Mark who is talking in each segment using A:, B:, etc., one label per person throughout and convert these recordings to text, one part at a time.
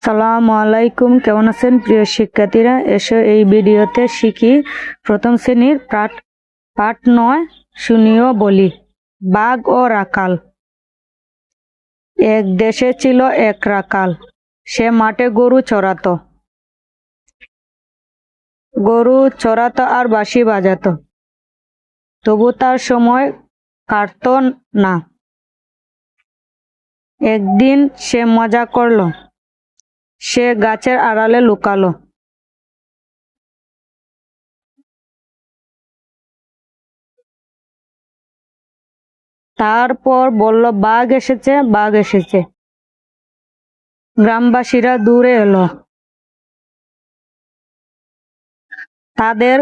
A: আসসালামু আলাইকুম, কেমন আছেন প্রিয় শিক্ষার্থীরা? এসো এই ভিডিওতে শিখি প্রথম শ্রেণীর পাঠ 9। শুনিও বলি। বাঘ ও রাখাল। এক দেশে ছিল এক রাখাল। সে মাঠে গরু চড়াতো আর বাঁশি বাজাতো, তবু তার সময় কাটতো না। একদিন সে মজা করলো। সে গাছের আড়ালে লুকালো। তারপর বলল, বাঘ এসেছে, বাঘ এসেছে। গ্রামবাসীরা দূরে এলো। তাদের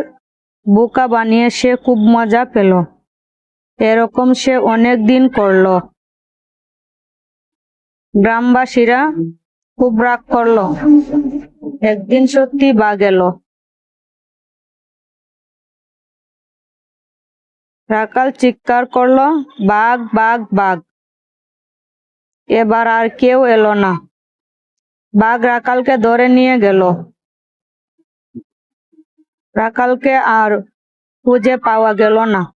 A: বোকা বানিয়ে সে খুব মজা পেল। এরকম সে অনেক দিন করলো। গ্রামবাসীরা খুব রাগ করলো। একদিন সত্যি বাঘ এলো। রাখাল চিৎকার করলো, বাঘ, বাঘ, বাঘ। এবার আর কেউ এলো না। বাঘ রাখালকে ধরে নিয়ে গেল। রাখালকে আর খুঁজে পাওয়া গেল না।